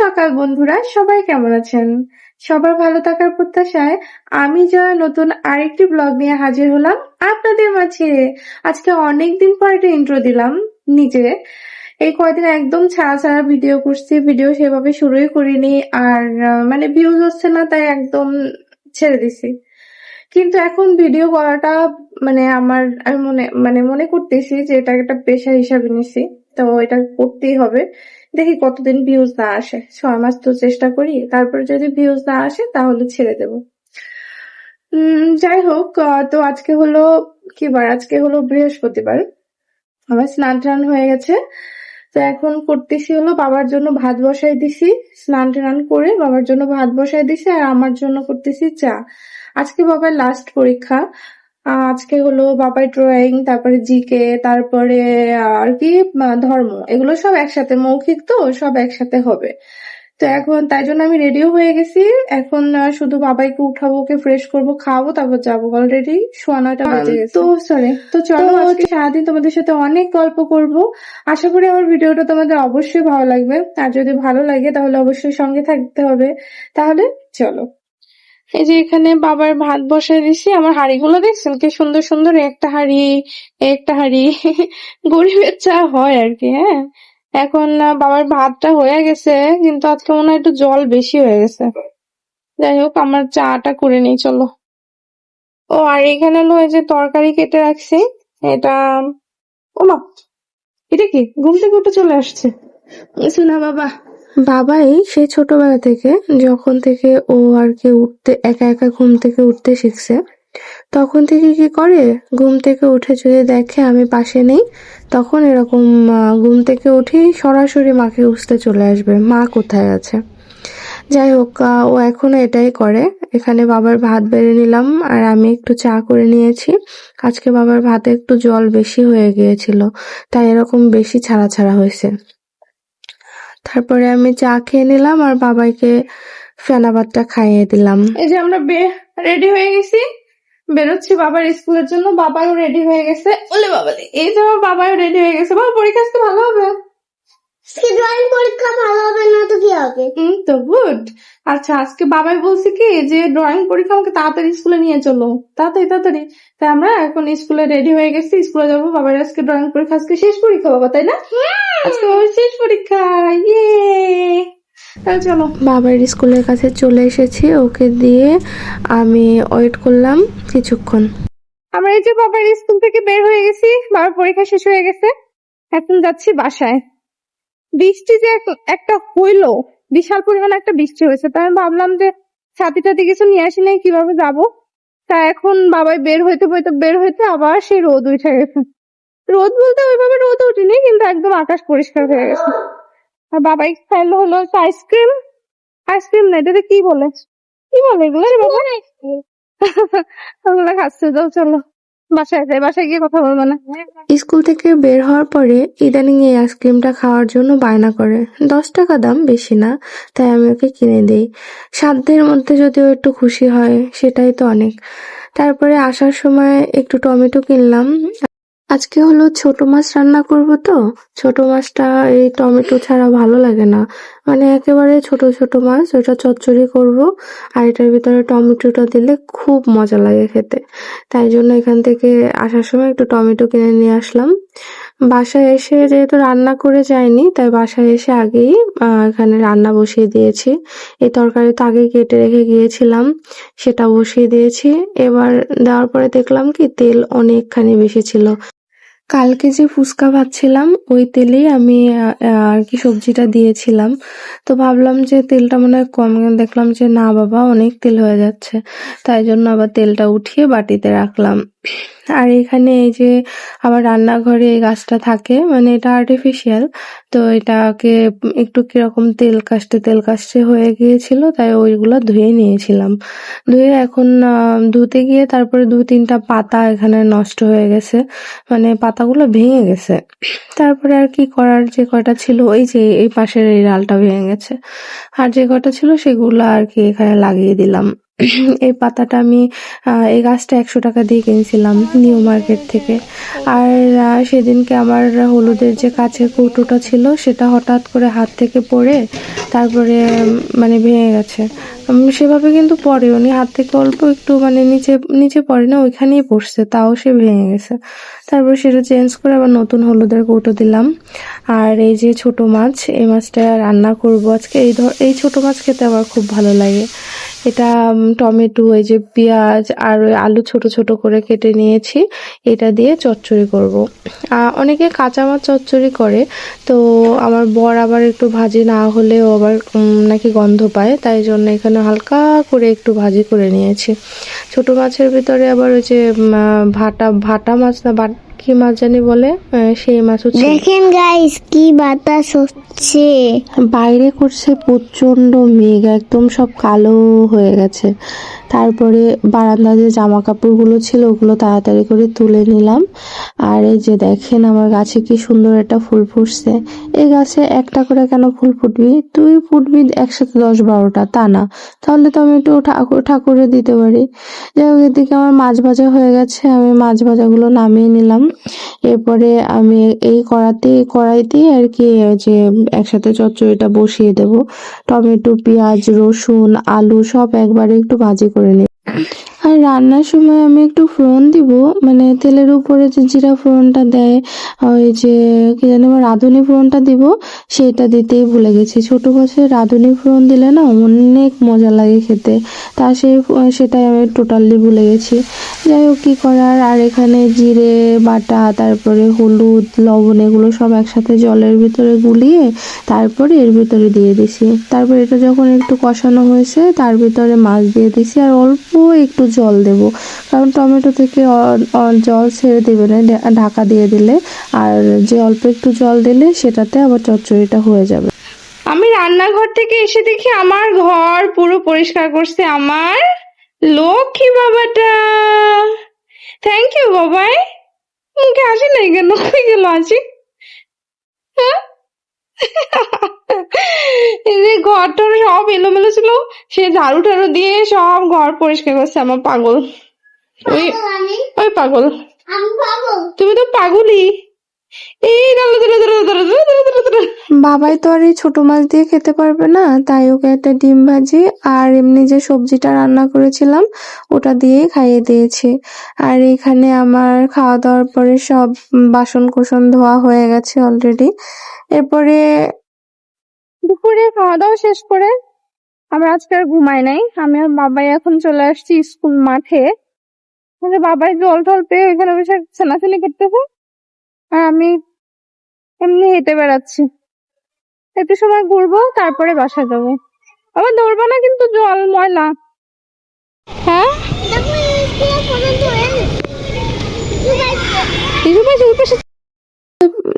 সকাল বন্ধুরা, সবাই কেমন আছেন? সবার ভালো থাকার প্রত্যাশায় আমি জয়া নতুন আরেকটি ব্লগ নিয়ে হাজির হলাম আপনাদের মাঝে। আজকে অনেকদিন পর একটা ইন্ট্রো দিলাম নিজে। এই কয়দিন একদম ছাড়া ছাড়া ভিডিও করছি, ভিডিও সেভাবে শুরুই করিনি। আর মানে ভিউজ হচ্ছে না, তাই একদম ছেড়ে দিছি। কিন্তু এখন ভিডিও করাটা মানে আমি মনে করতেছি যে এটা একটা পেশা হিসাবে নিছি, তো এটা করতেই হবে। দেখি কতদিন ভিউজ না আসে, 6 মাস তো চেষ্টা করি, তারপরে যদি ভিউজ না আসে তাহলে ছেড়ে দেব। যাই হোক, তো আজকে হলো কি বার? আজকে হলো বৃহস্পতিবার। আমার স্নান টান হয়ে গেছে, তো এখন করতেছি হলো বাবার জন্য ভাত বসাই দিছি। স্নান টান করে বাবার জন্য ভাত বসাই দিছি, আর আমার জন্য করতেছি চা। আজকে বাবার লাস্ট পরীক্ষা। আজকে হলো বাবার ড্রয়িং, তারপরে জিকে, তারপরে আর কি ধর্ম, এগুলো সব একসাথে, মৌখিক তো সব একসাথে হবে। তো এখন তাই জন্য আমি রেডিও হয়ে গেছি। এখন শুধু বাবাইকে উঠাবো, ওকে ফ্রেশ করবো, খাওয়াবো, তারপর যাবো। অলরেডি 9:15 বেজে গেছে। তো চলো আজকে সারাদিন তোমাদের সাথে অনেক গল্প করব। আশা করি আমার ভিডিওটা তোমাদের অবশ্যই ভালো লাগবে, আর যদি ভালো লাগে তাহলে অবশ্যই সঙ্গে থাকতে হবে। তাহলে চলো। এই যে এখানে বাবার ভাত বসায় দিছি। আমার হাঁড়িগুলো দেখছেন কি সুন্দর সুন্দর, একটা হাঁড়ি একটা হাঁড়ি। গরিবের চা হয় আর কি। হ্যাঁ, এখন বাবার ভাতটা হয়ে গেছে, কিন্তু আজকে মনে হয় একটু জল বেশি হয়ে গেছে। যাই হোক, আমার চাটা করে নেই, চলো। ও আর এখানে হলো এই যে তরকারি কেটে রাখছি। এটা ওমা, এটা কি? ঘুম থেকে উঠে চলে আসছে। শোনা বাবা। বাবাই সেই ছোটবেলা থেকে, যখন থেকে ও আর কি উঠতে একা একা ঘুম থেকে উঠতে শিখছে, তখন থেকে কি করে, ঘুম থেকে উঠে যদি দেখে আমি পাশে নেই, তখন এরকম ঘুম থেকে উঠেই সরাসরি মাকে খুঁজতে চলে আসবে, মা কোথায় আছে। যাই হোক, ও এখনো এটাই করে। এখানে বাবার ভাত বেড়ে নিলাম, আর আমি একটু চা করে নিয়েছি। আজকে বাবার ভাতে একটু জল বেশি হয়ে গিয়েছিল, তাই এরকম বেশি ছাড়া ছাড়া হয়েছে। তারপরে আমি চা খেয়ে নিলাম, আর বাবাইকে ফেনা ভাতটা খাইয়ে দিলাম। এই যে আমরা রেডি হয়ে গেছি, বেরোচ্ছি বাবার স্কুলের জন্য। বাবাও রেডি হয়ে গেছে। ওলে বাবালে, এই যে আমার বাবাও রেডি হয়ে গেছে। বাবা, পরীক্ষা আজকে ভালো হবে? ড্রয়িং পরীক্ষা ভালো হবে না তো কি হবে? তো গুড। আচ্ছা, আজকে বাবাই বলছে কি যে ড্রয়িং পরীক্ষা, আমাকে তাড়াতাড়ি স্কুলে নিয়ে চলো, তাড়াতাড়ি তাড়াতাড়ি। তাই আমরা এখন স্কুলে রেডি হয়ে গেছি, স্কুলে যাবো। বাবার আজকে ড্রয়িং পরীক্ষা, আজকে শেষ পরীক্ষা বাবা, তাই না? আজকে বাবার শেষ পরীক্ষা, ইয়ে। তাহলে চলো। বাবার স্কুলের কাছে চলে এসেছি, ওকে দিয়ে আমি ওয়েট করলাম কিছুক্ষণ। আমরা এই যে বাবার স্কুল থেকে বের হয়ে গেছি, বাবার পরীক্ষা শেষ হয়ে গেছে, এখন যাচ্ছি বাসায়। বৃষ্টি যে একটা হইলো, বিশাল পরিমাণে একটা বৃষ্টি হয়েছে, তাই আমি ভাবলাম যে ছাতি টাতি কিছু নিয়ে আসি নাই, কিভাবে যাব। তা এখন বাবাই বের হইতে আবার সেই রোদ উঠে গেছে। রোদ বলতে ওইভাবে রোদ উঠেনি, কিন্তু একদম আকাশ পরিষ্কার হয়ে গেছে। আর বাবাই খাইলো হলো একটা আইসক্রিম। আইসক্রিম না, এটাতে কি বলে এগুলো রে বাবা? ওগুলো খাচ্ছে। তো চলো বাসায় যাই, বাসায় গিয়ে কথা বলবো না। স্কুল থেকে বের হওয়ার পরে ইদানিং এই আইসক্রিমটা খাওয়ার জন্য বায়না করে। 10 টাকা দাম, বেশি না, তাই আমি ওকে কিনে দিই। সাধ্যের মধ্যে যদিও একটু খুশি হয়, সেটাই তো অনেক। তারপরে আসার সময় একটু টমেটো কিনলাম। আজকে হলো ছোট মাছ রান্না করব, তো ছোট মাছটা এই টমেটো ছাড়া ভালো লাগে না। মানে একেবারে ছোট ছোট মাছ, ওটা চচ্চড়ি করব, আর এটার ভিতরে টমেটোটা দিলে খুব মজা লাগে খেতে। তাই জন্য এখান থেকে আসার সময় একটু টমেটো কিনে নিয়ে আসলাম। বাসায় এসে যেহেতু রান্না করে যাইনি, তাই বাসায় এসে আগেই এখানে রান্না বসিয়ে দিয়েছি। এই তরকারি তো আগে কেটে রেখে গিয়েছিলাম, সেটা বসিয়ে দিয়েছি। এবার দেওয়ার পরে দেখলাম কি তেল অনেকখানি বেশি ছিল। কালকে যে ফুচকা ভাজছিলাম ওই তেলেই আমি আর কি সবজিটা দিয়েছিলাম। তো ভাবলাম যে তেলটা মনে হয় কম, দেখলাম যে না বাবা, অনেক তেল হয়ে যাচ্ছে। তাই জন্য আবার তেলটা উঠিয়ে বাটিতে রাখলাম। আর এখানে এই যে আমার রান্নাঘরে এই গাছটা থাকে, মানে এটা আর্টিফিশিয়াল, তো এটাকে একটু কিরকম তেল কাশতে হয়ে গিয়েছিল, তাই ওইগুলো ধুয়ে নিয়েছিলাম। ধুয়ে এখন ধুতে গিয়ে তারপরে 2-3টা পাতা এখানে নষ্ট হয়ে গেছে, মানে পাতাগুলো ভেঙে গেছে। তারপরে আর কি করার, যে কয়টা ছিল, ওই যে এই পাশের এই ডালটা ভেঙে গেছে, আর যে কয়টা ছিল সেগুলো আর কি এখানে লাগিয়ে দিলাম। এই পাতাটা আমি এই গাছটা 100 টাকা দিয়ে কিনছিলাম নিউ মার্কেট থেকে। আর সেদিনকে আমার হলুদের যে কাচের কৌটোটা ছিল সেটা হঠাৎ করে হাত থেকে পড়ে তারপরে মানে ভেঙে গেছে। সেভাবে কিন্তু পড়েওনি, হাত থেকে অল্প একটু মানে নিচে নিচে পড়ে না, ওইখানেই পড়ছে, তাও সে ভেঙে গেছে। তারপর সেটা চেঞ্জ করে আবার নতুন হলুদের কৌটো দিলাম। আর এই যে ছোট মাছ, এই মাছটা রান্না করব আজকে। এই ছোট মাছ খেতে আমার খুব ভালো লাগে। এটা টমেটো, এই যে পেঁয়াজ আর ওই আলু ছোট ছোট করে কেটে নিয়েছি, এটা দিয়ে চচ্চড়ি করব। অনেকে কাঁচা মাছ চচ্চড়ি করে, তো আমার বর আবার একটু ভাজি না হলেও আবার নাকি গন্ধ পায়, তাই জন্য এখানে হালকা করে একটু ভাজি করে নিয়েছি। ছোট মাছের ভিতরে আবার ওই যে ভাটা ভাটা মাছ না কি মাছ জানি বলে, সেই মাছও ছিল। দেখেন গাইস কি বাতাস হচ্ছে। বাইরে করছে প্রচন্ড মেঘ, একদম সব কালো হয়ে গেছে। তারপরে বারান্দা যে জামা কাপড়গুলো ছিল ওগুলো তাড়াতাড়ি করে তুলে নিলাম। আর এই যে দেখেন আমার গাছে কি সুন্দর একটা ফুল ফুটছে। এই গাছে একটা করে কেন ফুল ফুটবি, তুই ফুটবি একসাথে 10-12টা, তা না, তাহলে তো আমি একটু ঠাকুরে দিতে পারি। যাই হোক, এদিকে আমার মাছ ভাজা হয়ে গেছে, আমি মাছ ভাজাগুলো নামিয়ে নিলাম। এরপরে আমি এই কড়াইতে আর কি যে একসাথে চচ্চড়িটা বসিয়ে দেব। টমেটো, পেঁয়াজ, রসুন, আলু সব একবারে একটু ভাজি করে নিই। আর রান্নার সময় আমি একটু ফোড়ন দিব, মানে তেলের উপরে যে জিরা ফোড়নটা দেয়, ওই যে কি জানি আমার রাঁধুনি ফোড়নটা দিব, সেটা দিতেই ভুলে গেছি। ছোট মাছের রাঁধুনি ফোড়ন দিলে না অনেক মজা লাগে খেতে, তা সেটাই আমি টোটালি ভুলে গেছি। যাই হোক, কি করার। আর এখানে জিরে বাটা, তারপরে হলুদ, লবণ এগুলো সব একসাথে জলের ভিতরে গুলিয়ে তারপরে এর ভিতরে দিয়ে দিছি। তারপর এটা যখন একটু কষানো হয়েছে তার ভিতরে মাছ দিয়ে দিছি, আর অল্প একটু জল দেব, কারণ টমেটো থেকে জল ছেড়ে দিবে না ঢাকা দিয়ে দিলে, আর যে অল্প একটু জল দিলে সেটাতে আবার চচ্চড়িটা হয়ে যাবে। আমি রান্নাঘর থেকে এসে দেখি আমার ঘর পুরো পরিষ্কার করছে আমার লক্ষ্মী বাবাটা। থ্যাংক ইউ বাবাই। মুখে হাসি নাই কেন, কই গেল হাসি? হ্যাঁ? এই যে ঘরটার সব এলোমেলো ছিল, সে ঝাড়ু টাড়ু দিয়ে সব ঘর পরিষ্কার করছে আমার পাগল। ওই আমি ওই পাগল, আমি পাবো। তুমি তো পাগলই। এই বাবাই তো আর এই ছোট মাছ দিয়ে খেতে পারবে না, তাই ওকে একটা ডিম ভাজি আর এমনি যে সবজিটা রান্না করেছিলাম ওটা দিয়ে খাইয়ে দিয়েছি। আর এখানে আমার খাওয়া দাওয়ার পরে সব বাসন কোসন ধোয়া হয়ে গেছে অলরেডি। এরপরে দুপুরে খাওয়া দাওয়া শেষ করে আমরা আজকে আর ঘুমাই নাই, আমি আর বাবাই এখন চলে আসছি স্কুল মাঠে। বাবাই জল টল পেয়ে এখানে বসে ছেনাছেনি করতেছে, আর আমি এমনি হেঁটে বেড়াচ্ছি। একটু সময় ঘুরবো, তারপরে বাসা যাবো। আবার ধরবো না কিন্তু, জল ময়লা। হ্যাঁ, দেখো কি ফটো ধরে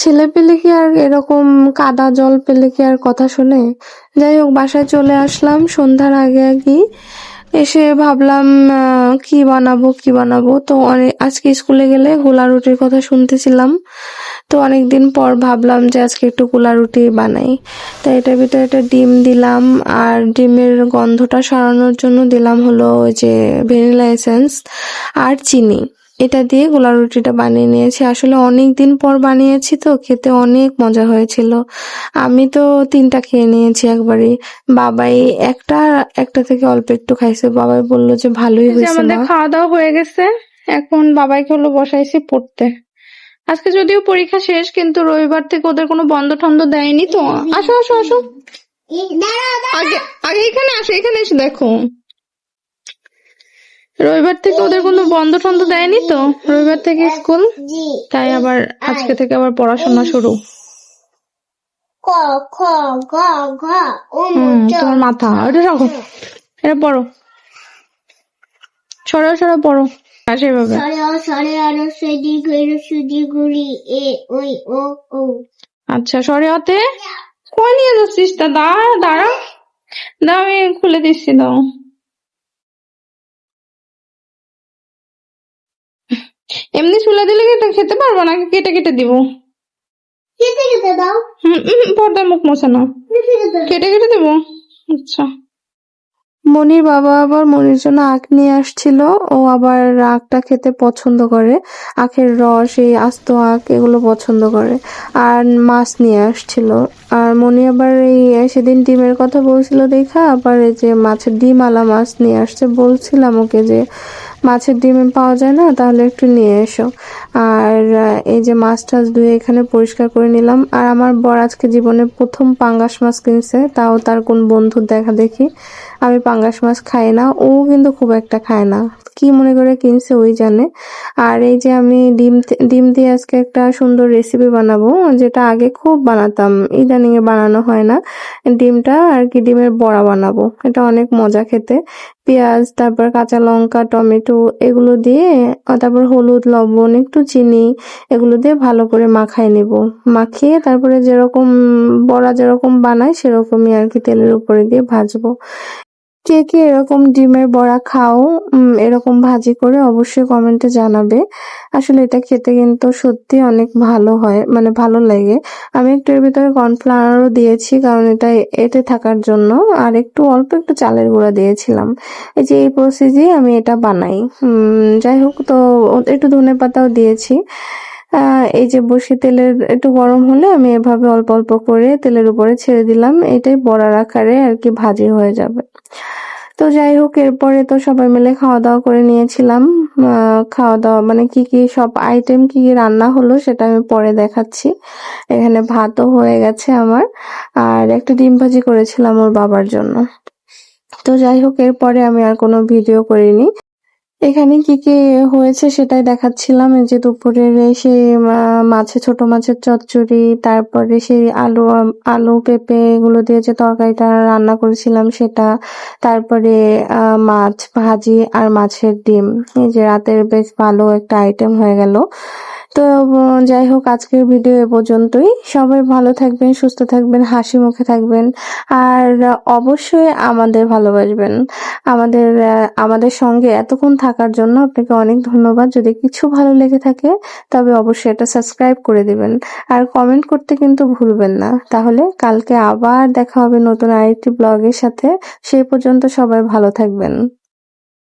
ছেলে পেলে কি আর এরকম কাদা জল পেলে কি আর কথা শোনে? যাই হোক, বাসায় চলে আসলাম সন্ধ্যার আগে আগে। এসে ভাবলাম কি বানাবো, তো আজকে স্কুলে গেলে গোলা রুটির কথা শুনতেছিলাম, তো অনেকদিন পর ভাবলাম যে আজকে একটু গোলা রুটি বানাই। তো এটার ভিতরে একটা ডিম দিলাম, আর ডিমের গন্ধটা সরানোর জন্য দিলাম হলো ওই যে ভ্যানিলা এসেন্স আর চিনি। এটা দিয়ে গোলা রুটিটা বানিয়ে নিয়েছি। আসলে অনেক দিন পর বানিয়েছি, তো খেতে অনেক মজা হয়েছিল। আমি তো 3টা খেয়ে নিয়েছি একবারে। বাবাই একটা থেকে অল্প একটু খাইছে, বাবাই বললো যে ভালোই হয়েছে। আমাদের খাওয়া দাওয়া হয়ে গেছে, এখন বাবাইকে হলো বসাইছি পড়তে। আজকে যদিও পরীক্ষা শেষ, কিন্তু রবিবার থেকে ওদের কোনো বন্ধ টন্ধ দেয়নি তো। আসো আসো আসো, আগে আগে এখানে আসো, এখানে এসে দেখো। রবিবার থেকে ওদের কোনো বন্ধ টন্ধ দেয়নি তো, রবিবার থেকে স্কুল, তাই আবার আজকে থেকে আবার পড়াশোনা শুরু। ক খ গ ঘ ও তোমার মাথা ওটা রাখো, এটা পড়ো, সরা পড়ো আসে এভাবে। সরে আরো সেদি গইরো সুদি গুড়ি এ ওই ও ও। আচ্ছা, সরে হতে কই নিয়ে যাচ্ছিস? তা দাঁড়া, আমি খুলে দিচ্ছি, দাও। এমনি ছুলে দিলে খেতে পারবো না, কেটে কেটে দিব। কেটে কেটে দাও। পর্দায় মুখ মোছে না, কেটে কেটে দেবো। আচ্ছা, মনির বাবা আবার মনির জন্য আখ নিয়ে আসছিল। ও আবার আখটা খেতে পছন্দ করে, আখের রস, এই আস্ত আখ এগুলো পছন্দ করে। আর মাছ নিয়ে আসছিল। আর মনি আবার এই সেদিন ডিমের কথা বলছিল দেখা আবার এই যে মাছের ডিম আলা মাছ নিয়ে আসছে। বলছিলাম ওকে যে মাছের ডিম পাওয়া যায় না, তাহলে একটু নিয়ে এসো। আর এই যে মাছ টাছ ধুয়ে এখানে পরিষ্কার করে নিলাম। আর আমার বর আজকে জীবনে প্রথম পাঙ্গাস মাছ কিনছে, তাও তার কোন বন্ধুর দেখা দেখি। আমি পাঙ্গাস মাছ খাই না, ও কিন্তু খুব একটা খায় না, কি মনে করে কিনছে ওই জানে। আর এই যে আমি ডিম দিয়ে আজকে একটা সুন্দর রেসিপি বানাবো, যেটা আগে খুব বানাতাম, ইদানিং এ বানানো হয় না। ডিমটা আর কি ডিমের বড়া বানাবো, এটা অনেক মজা খেতে। পেঁয়াজ, তারপর কাঁচা লঙ্কা, টমেটো এগুলো দিয়ে তারপর হলুদ, লবণ, একটু চিনি এগুলো দিয়ে ভালো করে মাখায় নিব। মাখিয়ে তারপরে যেরকম বড়া যেরকম বানাই সেরকমই আর কি তেলের উপরে দিয়ে ভাজবো। কে কে এরকম ডিমের বড়া খাও, এরকম ভাজি করে অবশ্যই কমেন্টে জানাবে। আসলে এটা খেতে কিন্তু সত্যি অনেক ভালো হয়, মানে ভালো লাগে। আমি একটু এর ভিতরে কর্নফ্লাওয়ারও দিয়েছি, কারণ এটা এতে থাকার জন্য। আর একটু অল্প একটু চালের গুঁড়া দিয়েছিলাম। এই যে এই প্রসেসেই আমি এটা বানাই। যাই হোক, তো একটু ধনেপাতাও দিয়েছি। এই যে বসে তেলের একটু গরম হলে আমি এভাবে অল্প অল্প করে তেলের উপরে ছেড়ে দিলাম, এটাই বড়ার আকারে আর কি ভাজি হয়ে যাবে। তো যাই হোক, এরপরে তো সবাই মিলে খাওয়া দাওয়া করে নিয়েছিলাম। খাওয়া দাওয়া মানে কি কি সব আইটেম কি কি রান্না হলো সেটা আমি পরে দেখাচ্ছি। এখানে ভাতও হয়ে গেছে আমার, আর একটা ডিম ভাজি করেছিলাম ওর বাবার জন্য। তো যাই হোক, এরপরে আমি আর কোনো ভিডিও করিনি। এখানে কি কি হয়েছে সেটাই দেখাচ্ছিলাম। এই যে দুপুরের এই সেই ছোট মাছের চচ্চড়ি, তারপরে সেই আলু পেঁপে এগুলো দিয়ে যে তরকারিটা রান্না করেছিলাম সেটা, তারপরে মাছ ভাজি আর মাছের ডিম। এই যে রাতের বেশ ভালো একটা আইটেম হয়ে গেল। তো যাই হোক, আজকের ভিডিও এ পর্যন্তই। সবাই ভালো থাকবেন, সুস্থ থাকবেন, হাসি মুখে থাকবেন। আর অবশ্যই আমাদের ভালোবাসবেন। আমাদের সঙ্গে এতক্ষণ থাকার জন্য আপনাকে অনেক ধন্যবাদ। যদি কিছু ভালো লেগে থাকে তবে অবশ্যই এটা সাবস্ক্রাইব করে দিবেন। আর কমেন্ট করতে কিন্তু ভুলবেন না। তাহলে কালকে আবার দেখা হবে নতুন আরেকটি ব্লগের সাথে। সেই পর্যন্ত সবাই ভালো থাকবেন।